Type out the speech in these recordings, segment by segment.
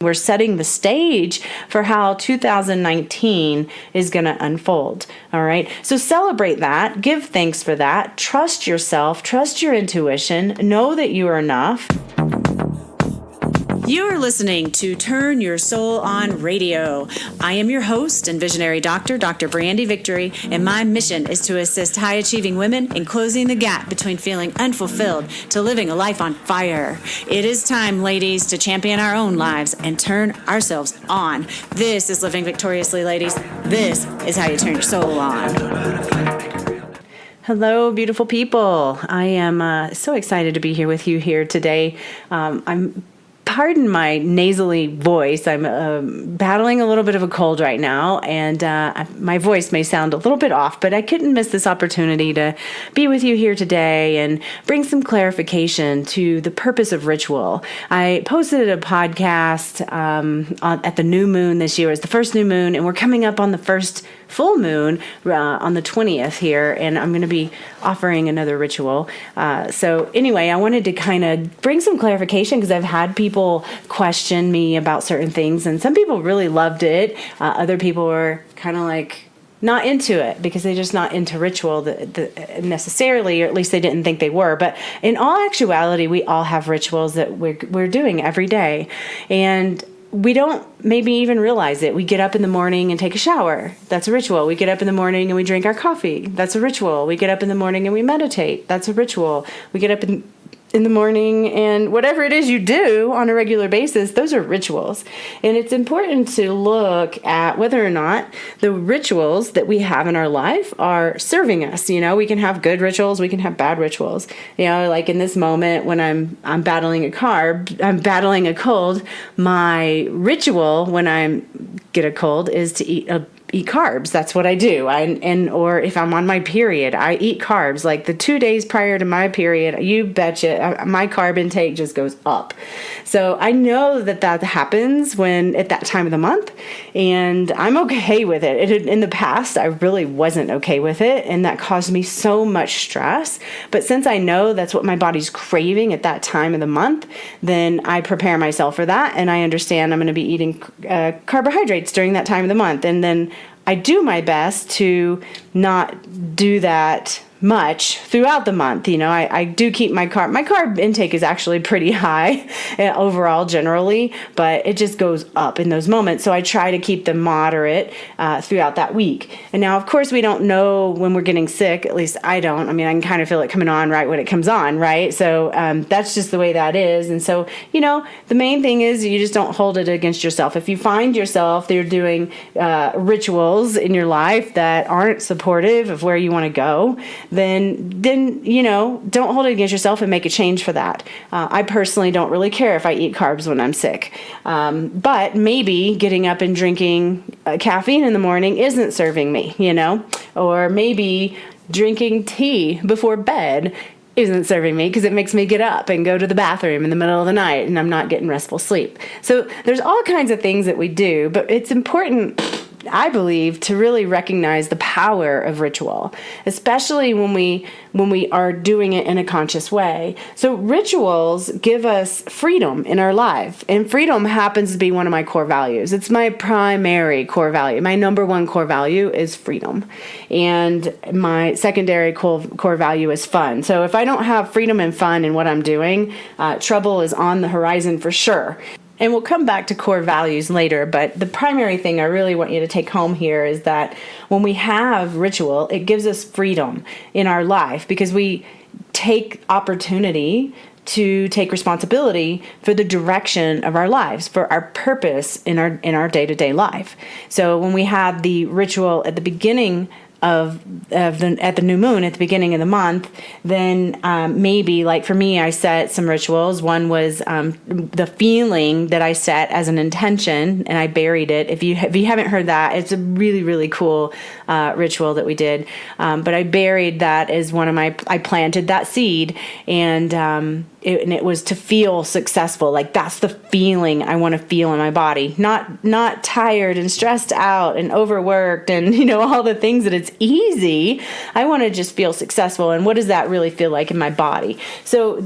We're setting the stage for how 2019 is going to unfold. All right. So celebrate that. Give thanks for that. Trust yourself. Trust your intuition. Know that you are enough. You're listening to Turn Your Soul On Radio. I am your host and visionary doctor, Dr. Brandy Victory, and my mission is to assist high-achieving women in closing the gap between feeling unfulfilled to living a life on fire. It is time, ladies, to champion our own lives and turn ourselves on. This is Living Victoriously, ladies. This is how you turn your soul on. Hello, beautiful people. I am so excited to be here with you here today. Pardon my nasally voice. I'm battling a little bit of a cold right now, and my voice may sound a little bit off, but I couldn't miss this opportunity to be with you here today and bring some clarification to the purpose of ritual. I posted a podcast at the new moon this year. It's the first new moon, and we're coming up on the first full moon on the 20th here, and I'm going to be offering another ritual. So anyway, I wanted to kind of bring some clarification because I've had people question me about certain things, and some people really loved it. Other people were kind of like not into it because they're just not into ritual necessarily, or at least they didn't think they were. But in all actuality, we all have rituals that we're doing every day, and we don't maybe even realize it. We get up in the morning and take a shower. That's a ritual. We get up in the morning and we drink our coffee. That's a ritual. We get up in the morning and we meditate. That's a ritual. We get up in the morning and whatever it is you do on a regular basis, those are rituals. And it's important to look at whether or not the rituals that we have in our life are serving us. You know, we can have good rituals, we can have bad rituals. You know, like in this moment when I'm battling a cold, my ritual when I get a cold is to eat carbs. That's what I do. Or if I'm on my period, I eat carbs. Like the 2 days prior to my period, you betcha, my carb intake just goes up. So I know that happens at that time of the month, and I'm okay with it. In the past, I really wasn't okay with it, and that caused me so much stress. But since I know that's what my body's craving at that time of the month, then I prepare myself for that, and I understand I'm going to be eating carbohydrates during that time of the month, and then I do my best to not do that much throughout the month. You know, I do keep my carb intake is actually pretty high overall generally, but it just goes up in those moments. So I try to keep them moderate throughout that week. And now, of course, we don't know when we're getting sick. At least I don't. I mean, I can kind of feel it coming on right when it comes on, right? So that's just the way that is. And so, you know, the main thing is you just don't hold it against yourself. If you find yourself there doing rituals in your life that aren't supportive of where you want to go, then you know, don't hold it against yourself and make a change for that. I personally don't really care if I eat carbs when I'm sick. But maybe getting up and drinking caffeine in the morning isn't serving me, you know, or maybe drinking tea before bed isn't serving me because it makes me get up and go to the bathroom in the middle of the night and I'm not getting restful sleep. So there's all kinds of things that we do, but it's important, I believe, to really recognize the power of ritual, especially when we are doing it in a conscious way. So rituals give us freedom in our life, and freedom happens to be one of my core values. It's my primary core value. My number one core value is freedom, and my secondary core value is fun. So if I don't have freedom and fun in what I'm doing, trouble is on the horizon for sure. And we'll come back to core values later, but the primary thing I really want you to take home here is that when we have ritual, it gives us freedom in our life because we take opportunity to take responsibility for the direction of our lives, for our purpose in our day-to-day life. So when we have the ritual at the beginning at the new moon at the beginning of the month, then maybe, like for me, I set some rituals. One was the feeling that I set as an intention, and I buried it. If you haven't heard that, it's a really, really cool ritual that we did. But I buried that as I planted that seed, and and it was to feel successful. Like that's the feeling I want to feel in my body, not tired and stressed out and overworked and, all the things that it's easy. I want to just feel successful. And what does that really feel like in my body? So,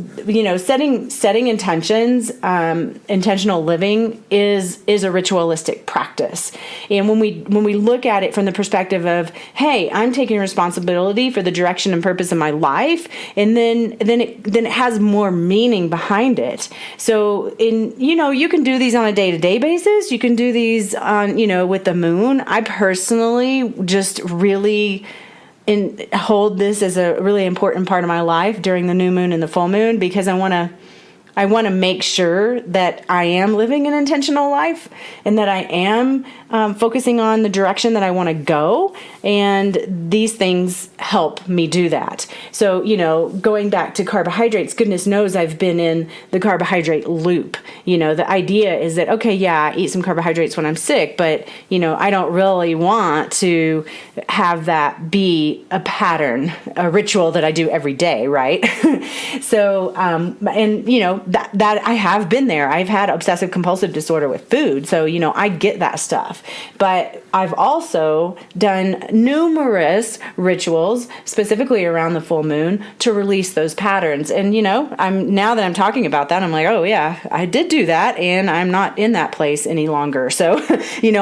setting intentions, intentional living is a ritualistic practice. And when we look at it from the perspective of, hey, I'm taking responsibility for the direction and purpose of my life, and then it has more meaning behind it. So you can do these on a day-to-day basis. You can do these on, with the moon. I personally just really hold this as a really important part of my life during the new moon and the full moon, because I want to make sure that I am living an intentional life and that I am focusing on the direction that I want to go. And these things help me do that. So, going back to carbohydrates, goodness knows I've been in the carbohydrate loop. The idea is that, okay, yeah, I eat some carbohydrates when I'm sick, but, I don't really want to have that be a pattern, a ritual that I do every day, right? So, that I have been there. I've had obsessive compulsive disorder with food. So, I get that stuff. But I've also done numerous rituals specifically around the full moon to release those patterns. And, now that I'm talking about that, I'm like, oh yeah, I did do that and I'm not in that place any longer. So,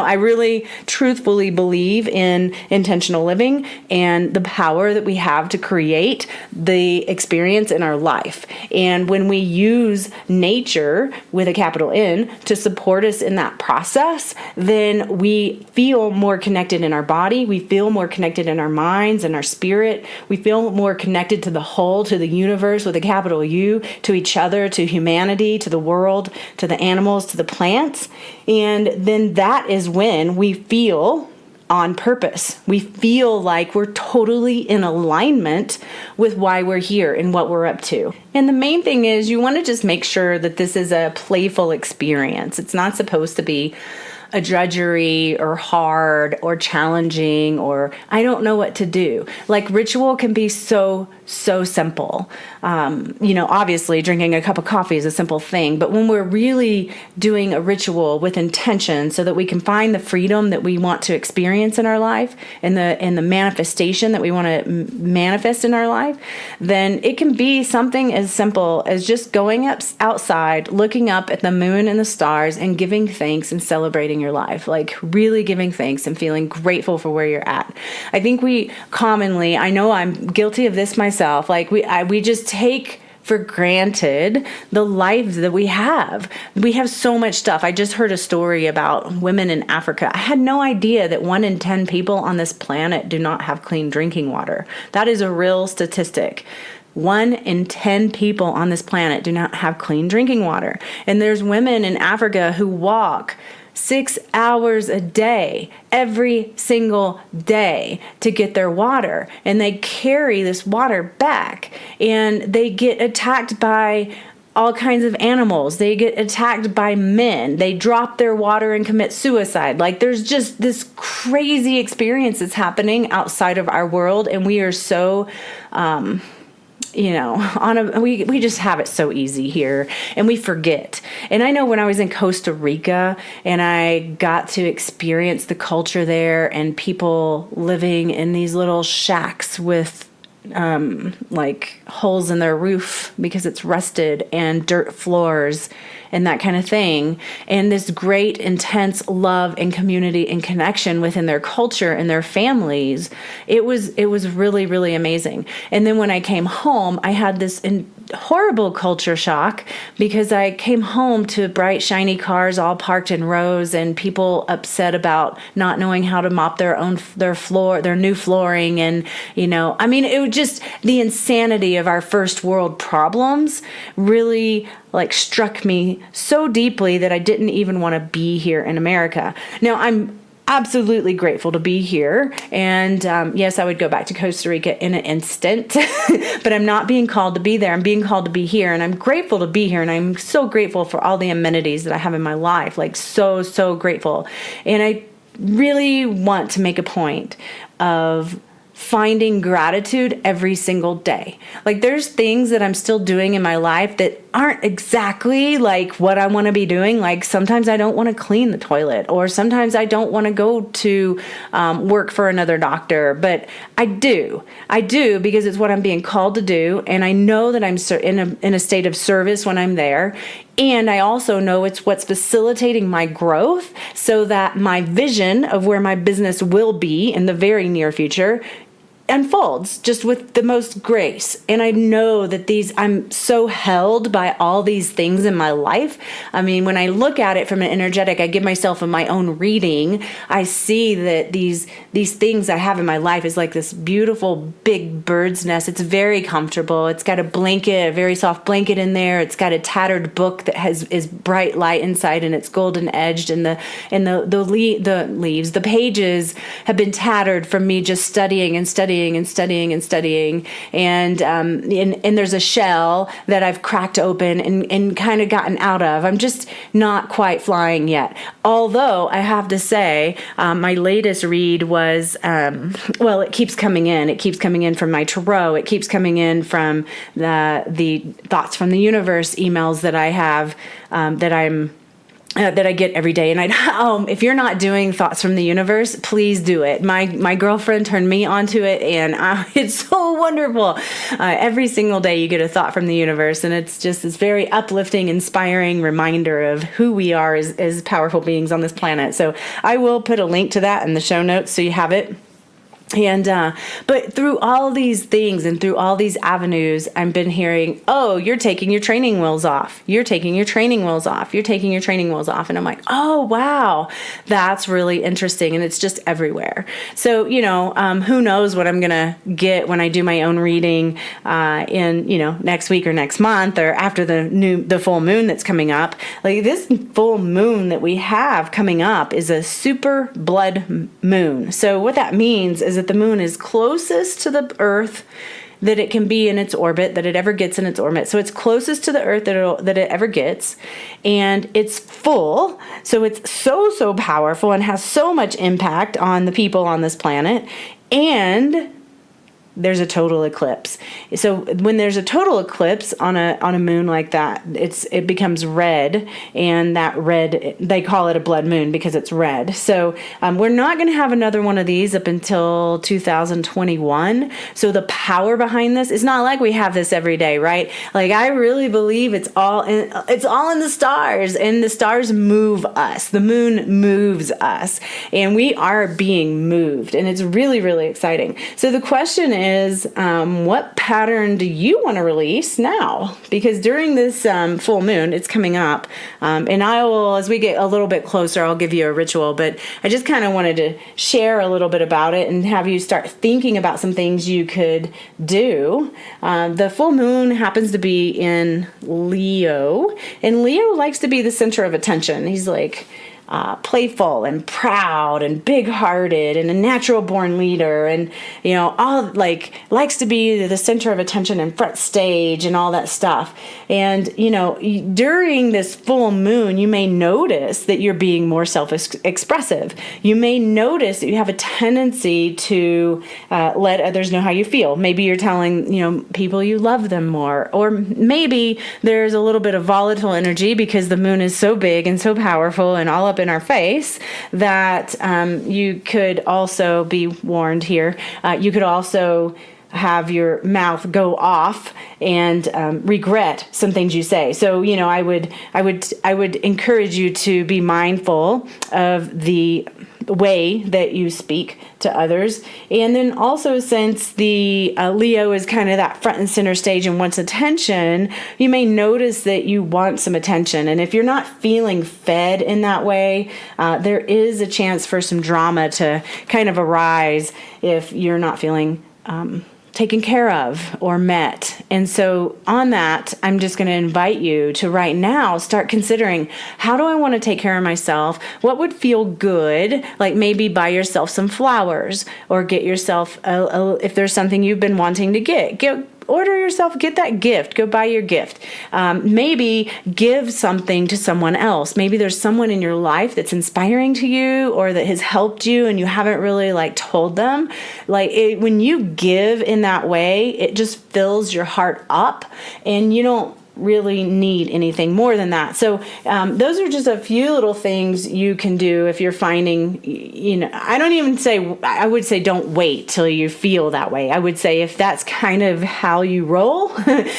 I really truthfully believe in intentional living and the power that we have to create the experience in our life. And when we use nature with a capital N to support us in that process, then we feel more connected in our body. We feel more connected in our minds and our spirit. We feel more connected to the whole, to the universe with a capital U, to each other, to humanity, to the world, to the animals, to the plants. And then that is when we feel on purpose. We feel like we're totally in alignment with why we're here and what we're up to. And the main thing is you want to just make sure that this is a playful experience. It's not supposed to be a drudgery or hard or challenging or I don't know what to do. Like ritual can be so simple. Obviously drinking a cup of coffee is a simple thing, but when we're really doing a ritual with intention so that we can find the freedom that we want to experience in our life and the manifestation that we want to manifest in our life, then it can be something as simple as just going up outside, looking up at the moon and the stars and giving thanks and celebrating your life, like really giving thanks and feeling grateful for where you're at. I think we commonly, I know I'm guilty of this myself, like we just take for granted the lives that we have. We have so much stuff. I just heard a story about women in Africa. I had no idea that 1 in 10 people on this planet do not have clean drinking water. That is a real statistic. 1 in 10 people on this planet do not have clean drinking water. And there's women in Africa who walk 6 hours a day, every single day to get their water. And they carry this water back and they get attacked by all kinds of animals. They get attacked by men. They drop their water and commit suicide. Like there's just this crazy experience that's happening outside of our world. And we are so, we just have it so easy here and we forget. And I know when I was in Costa Rica and I got to experience the culture there and people living in these little shacks with like holes in their roof because it's rusted and dirt floors and that kind of thing. And this great, intense love and community and connection within their culture and their families. It was really, really amazing. And then when I came home, I had this horrible culture shock because I came home to bright, shiny cars all parked in rows and people upset about not knowing how to mop their new flooring. And, it was just the insanity of our first world problems really struck me so deeply that I didn't even want to be here in America. Now, I'm absolutely grateful to be here. And yes, I would go back to Costa Rica in an instant, but I'm not being called to be there. I'm being called to be here. And I'm grateful to be here. And I'm so grateful for all the amenities that I have in my life, so grateful. And I really want to make a point of finding gratitude every single day. Like there's things that I'm still doing in my life that aren't exactly like what I want to be doing. Like sometimes I don't want to clean the toilet, or sometimes I don't want to go to work for another doctor, but I do because it's what I'm being called to do. And I know that I'm in a state of service when I'm there. And I also know it's what's facilitating my growth so that my vision of where my business will be in the very near future unfolds just with the most grace. And I know that I'm so held by all these things in my life. I mean, when I look at it from an energetic, I give myself my own reading. I see that these things I have in my life is like this beautiful big bird's nest. It's very comfortable. It's got a blanket, a very soft blanket in there. It's got a tattered book that is bright light inside, and it's golden edged, and the leaves, the pages have been tattered from me just studying and there's a shell that I've cracked open and kind of gotten out of. I'm just not quite flying yet. Although I have to say, my latest read was, it keeps coming in. It keeps coming in from my tarot. It keeps coming in from the Thoughts from the Universe emails that I have, that I get every day. And if you're not doing Thoughts from the Universe, please do it. My girlfriend turned me onto it, and it's so wonderful. Every single day you get a thought from the universe, and it's just this very uplifting, inspiring reminder of who we are as powerful beings on this planet. So I will put a link to that in the show notes so you have it. And, but through all these things and through all these avenues, I've been hearing, oh, you're taking your training wheels off. You're taking your training wheels off. You're taking your training wheels off. And I'm like, oh, wow, that's really interesting. And it's just everywhere. So, who knows what I'm going to get when I do my own reading, in, next week or next month, or after the full moon that's coming up. Like this full moon that we have coming up is a super blood moon. So what that means is that the moon is closest to the Earth that it can be in its orbit, that it ever gets in its orbit. So it's closest to the Earth that it ever gets, and it's full. So it's so powerful and has so much impact on the people on this planet. And there's a total eclipse. So when there's a total eclipse on a moon like that, it becomes red, and that red, they call it a blood moon because it's red. So we're not going to have another one of these up until 2021. So the power behind this is not like we have this every day, right? Like I really believe it's all in the stars, and the stars move us. The moon moves us, and we are being moved, and it's really, really exciting. So the question is, what pattern do you want to release now? Because during this full moon, it's coming up, and I will, as we get a little bit closer, I'll give you a ritual, but I just kind of wanted to share a little bit about it and have you start thinking about some things you could do. The full moon happens to be in Leo, and Leo likes to be the center of attention. He's like playful and proud and big-hearted and a natural-born leader, and all likes to be the center of attention and front stage and all that stuff. And during this full moon, you may notice that you're being more self-expressive. You may notice that you have a tendency to let others know how you feel. Maybe you're telling people you love them more, or maybe there's a little bit of volatile energy because the moon is so big and so powerful and all up in our face that you could also be warned here. You could also have your mouth go off and regret some things you say. So I would encourage you to be mindful of the way that you speak to others. And then also, since the Leo is kind of that front and center stage and wants attention, you may notice that you want some attention. And if you're not feeling fed in that way, there is a chance for some drama to kind of arise if you're not feeling taken care of or met. And so on that, I'm just going to invite you to right now start considering, how do I want to take care of myself? What would feel good? Like maybe buy yourself some flowers, or get yourself, if there's something you've been wanting to get order yourself, get that gift, go buy your gift. Maybe give something to someone else. Maybe there's someone in your life that's inspiring to you or that has helped you and you haven't really like told them. When you give in that way, it just fills your heart up and you don't really need anything more than that. So those are just a few little things you can do if you're finding, I would say don't wait till you feel that way. I would say if that's kind of how you roll,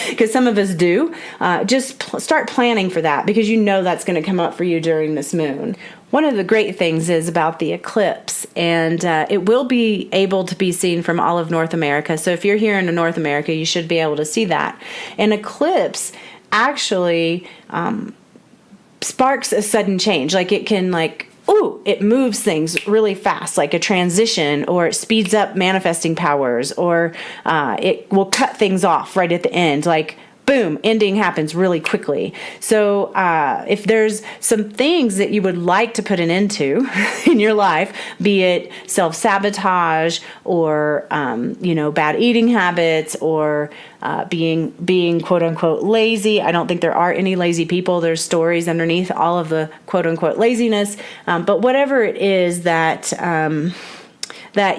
because some of us do, just start planning for that because you know that's going to come up for you during this moon. One of the great things is about the eclipse, and it will be able to be seen from all of North America. So if you're here in North America, you should be able to see that. An eclipse actually sparks a sudden change. It can it moves things really fast, like a transition, or it speeds up manifesting powers, or it will cut things off right at the end. Boom, ending happens really quickly. So if there's some things that you would like to put an end to in your life, be it self-sabotage or, bad eating habits or being quote unquote lazy. I don't think there are any lazy people. There's stories underneath all of the quote unquote laziness. But whatever it is that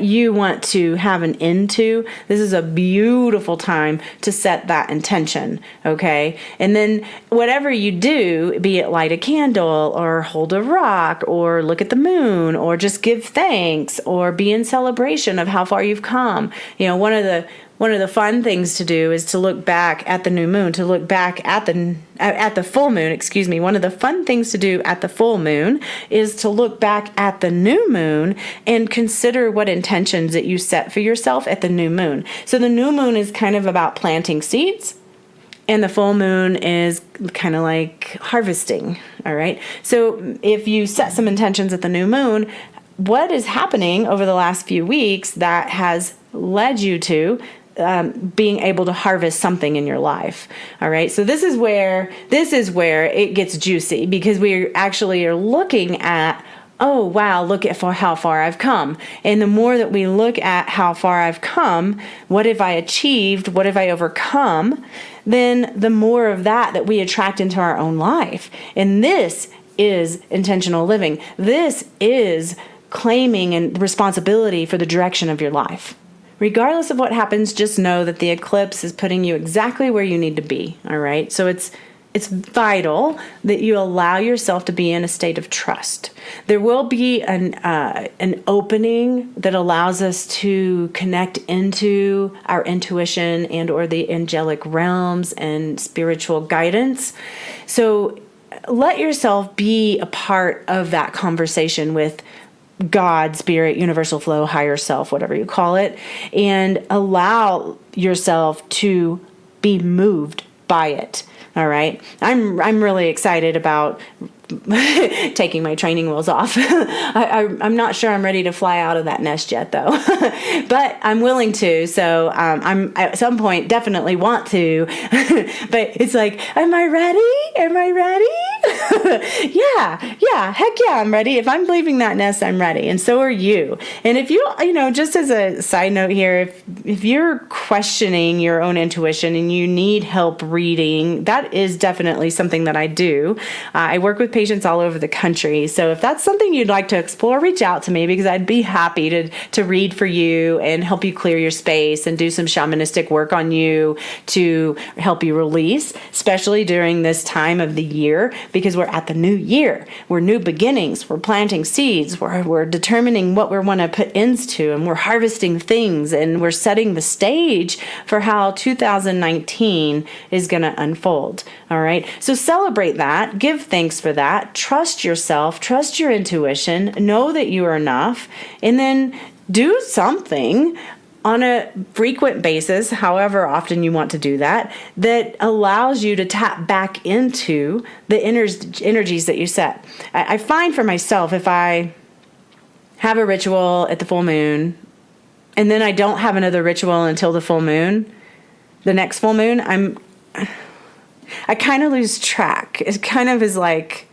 you want to have an end to, this is a beautiful time to set that intention, okay? And then whatever you do, be it light a candle or hold a rock or look at the moon or just give thanks or be in celebration of how far you've come. One of the fun things to do is to look back at the new moon, to look back at the full moon, excuse me. One of the fun things to do at the full moon is to look back at the new moon and consider what intentions that you set for yourself at the new moon. So the new moon is kind of about planting seeds, and the full moon is kind of like harvesting, all right? So if you set some intentions at the new moon, what is happening over the last few weeks that has led you to being able to harvest something in your life. All right. So this is where it gets juicy, because we actually are looking at, oh, wow, look at how far I've come. And the more that we look at how far I've come, what have I achieved? What have I overcome? Then the more of that we attract into our own life. And this is intentional living. This is claiming and responsibility for the direction of your life. Regardless of what happens, just know that the eclipse is putting you exactly where you need to be, all right? So it's vital that you allow yourself to be in a state of trust. There will be an opening that allows us to connect into our intuition and or the angelic realms and spiritual guidance. So let yourself be a part of that conversation with God, spirit, universal flow, higher self, whatever you call it, and allow yourself to be moved by it. All right. I'm really excited about taking my training wheels off. I'm not sure I'm ready to fly out of that nest yet, though, but I'm willing to. So I'm at some point definitely want to, but it's like, am I ready? Am I ready? Yeah, heck yeah, I'm ready. If I'm leaving that nest, I'm ready. And so are you. And if just as a side note here, if you're questioning your own intuition and you need help reading, that is definitely something that I do. I work with patients all over the country. So if that's something you'd like to explore, reach out to me, because I'd be happy to read for you and help you clear your space and do some shamanistic work on you to help you release, especially during this time of the year, because we're at the new year. We're new beginnings. We're planting seeds. We're determining what we want to put ends to, and we're harvesting things, and we're setting the stage for how 2019 is going to unfold. All right. So celebrate that. Give thanks for that. Trust yourself. Trust your intuition. Know that you are enough. And then do something on a frequent basis, however often you want to do that, that allows you to tap back into the energies that you set. I find for myself, if I have a ritual at the full moon, and then I don't have another ritual until the full moon, the next full moon, I kind of lose track. It kind of is like,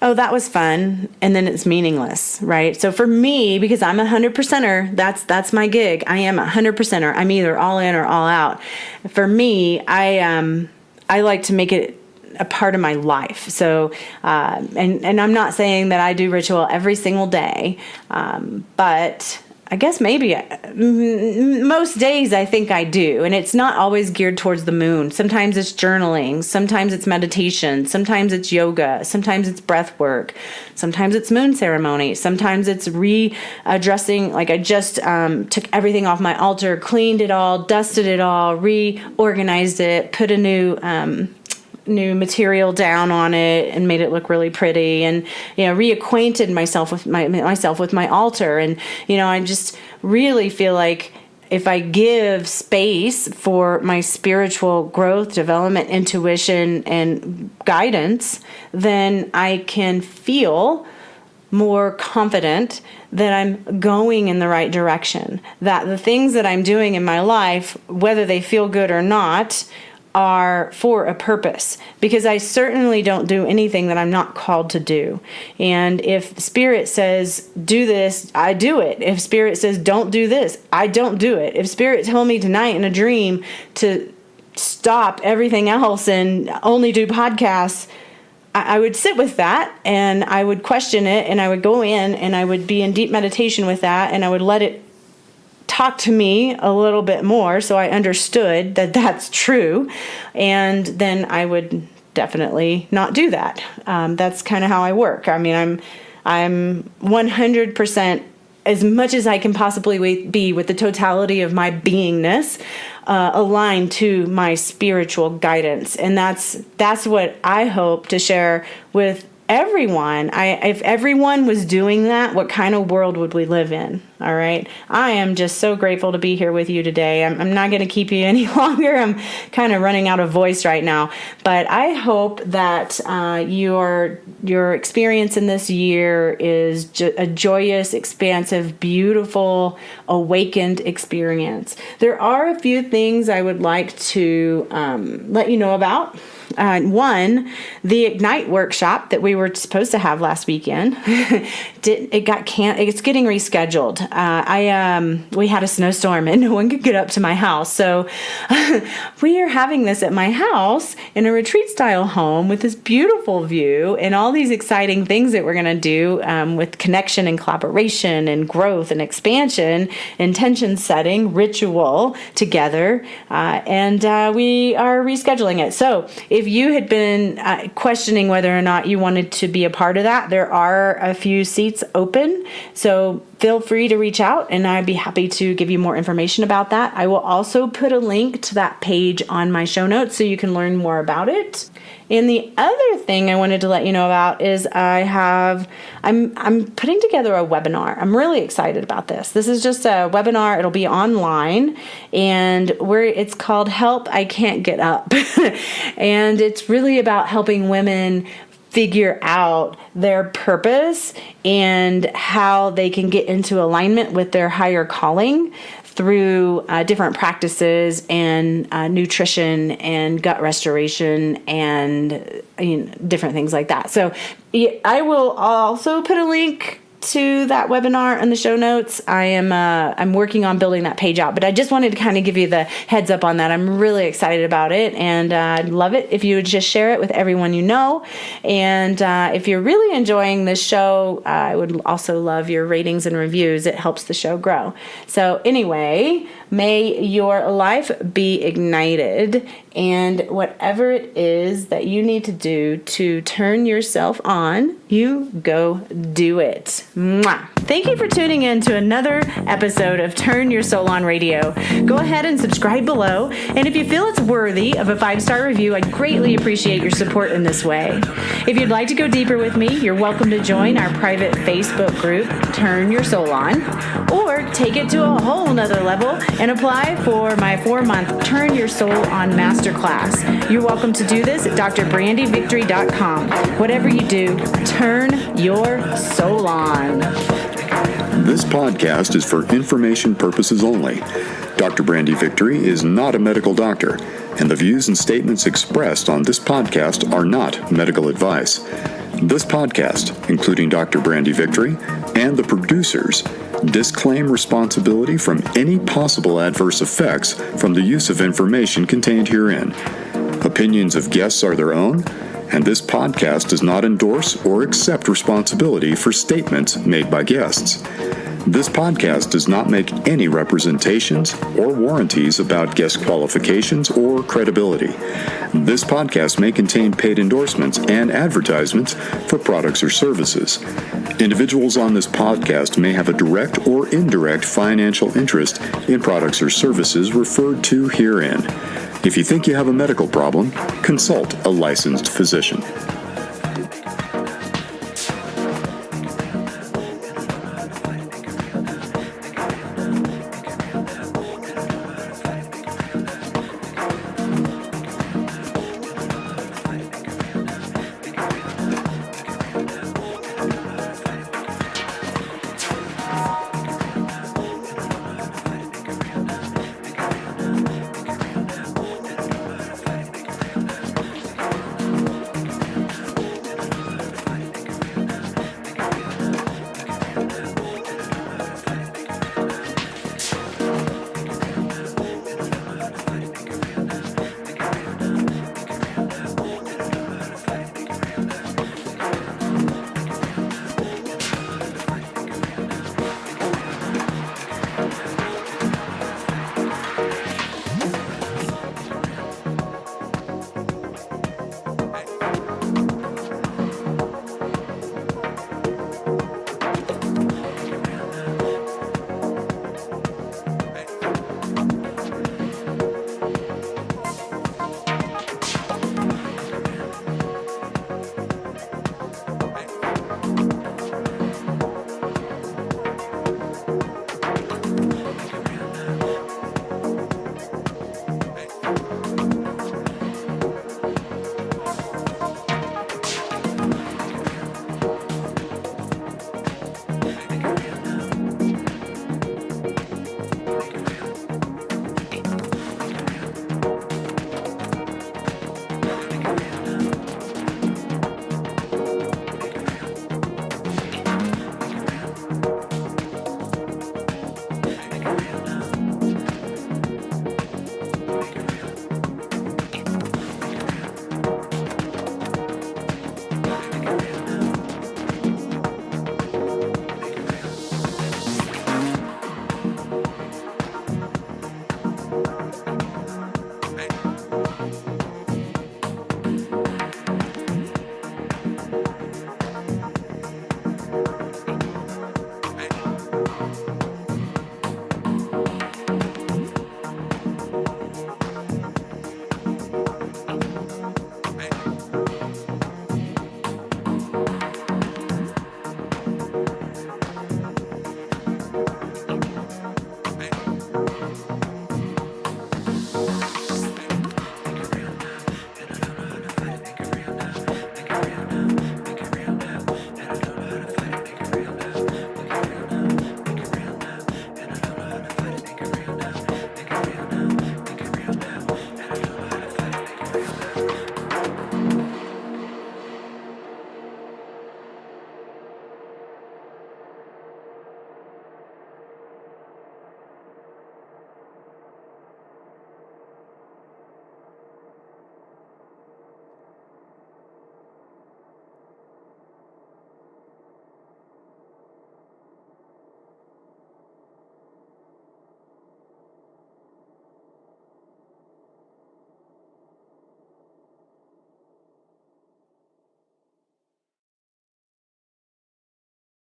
oh, that was fun, and then it's meaningless, right? So for me, because I'm 100%er, that's my gig. I am 100%er. I'm either all in or all out. For me, I like to make it a part of my life. So, and I'm not saying that I do ritual every single day, but I guess maybe most days I think I do. And it's not always geared towards the moon. Sometimes it's journaling. Sometimes it's meditation. Sometimes it's yoga. Sometimes it's breath work. Sometimes it's moon ceremony. Sometimes it's readdressing, like I just took everything off my altar, cleaned it all, dusted it all, reorganized it, put a new material down on it and made it look really pretty, and reacquainted myself with my altar. And I just really feel like if I give space for my spiritual growth, development, intuition, and guidance, then I can feel more confident that I'm going in the right direction, that the things that I'm doing in my life, whether they feel good or not, are for a purpose, because I certainly don't do anything that I'm not called to do. And if Spirit says do this, I do it. If Spirit says don't do this, I don't do it. If Spirit told me tonight in a dream to stop everything else and only do podcasts, I would sit with that and I would question it, and I would go in and I would be in deep meditation with that, and I would let it talk to me a little bit more so I understood that that's true, and then I would definitely not do that. That's kind of how I work. I mean, I'm 100%, as much as I can possibly be with the totality of my beingness, aligned to my spiritual guidance, and that's what I hope to share with everyone. If everyone was doing that, what kind of world would we live in? All right. I am just so grateful to be here with you today. I'm not going to keep you any longer. I'm kind of running out of voice right now, but I hope that your experience in this year is a joyous, expansive, beautiful, awakened experience. There are a few things I would like to let you know about. One, the Ignite workshop that we were supposed to have last weekend, it's getting rescheduled. We had a snowstorm and no one could get up to my house. So we are having this at my house in a retreat style home with this beautiful view and all these exciting things that we're going to do with connection and collaboration and growth and expansion, intention setting, ritual together. And we are rescheduling it. So if you had been questioning whether or not you wanted to be a part of that, there are a few seats open. So feel free to reach out and I'd be happy to give you more information about that. I will also put a link to that page on my show notes so you can learn more about it. And the other thing I wanted to let you know about is I'm putting together a webinar. I'm really excited about this. This is just a webinar. It'll be online, and it's called Help I Can't Get Up. And it's really about helping women figure out their purpose and how they can get into alignment with their higher calling through different practices and nutrition and gut restoration and different things like that. So I will also put a link to that webinar in the show notes. I'm working on building that page out, but I just wanted to kind of give you the heads up on that. I'm really excited about it, and I'd love it if you would just share it with everyone you know. And if you're really enjoying this show, I would also love your ratings and reviews. It helps the show grow. So anyway, may your life be ignited, and whatever it is that you need to do to turn yourself on, you go do it. Mwah. Thank you for tuning in to another episode of Turn Your Soul On Radio. Go ahead and subscribe below, and if you feel it's worthy of a 5-star review, I'd greatly appreciate your support in this way. If you'd like to go deeper with me, you're welcome to join our private Facebook group, Turn Your Soul On, or take it to a whole nother level and apply for my 4-month Turn Your Soul On Masterclass. You're welcome to do this at drbrandyvictory.com. Whatever you do, turn your soul on. This podcast is for information purposes only. Dr. Brandy Victory is not a medical doctor, and the views and statements expressed on this podcast are not medical advice. This podcast, including Dr. Brandy Victory and the producers, disclaim responsibility from any possible adverse effects from the use of information contained herein. Opinions of guests are their own, and this podcast does not endorse or accept responsibility for statements made by guests. This podcast does not make any representations or warranties about guest qualifications or credibility. This podcast may contain paid endorsements and advertisements for products or services. Individuals on this podcast may have a direct or indirect financial interest in products or services referred to herein. If you think you have a medical problem, consult a licensed physician.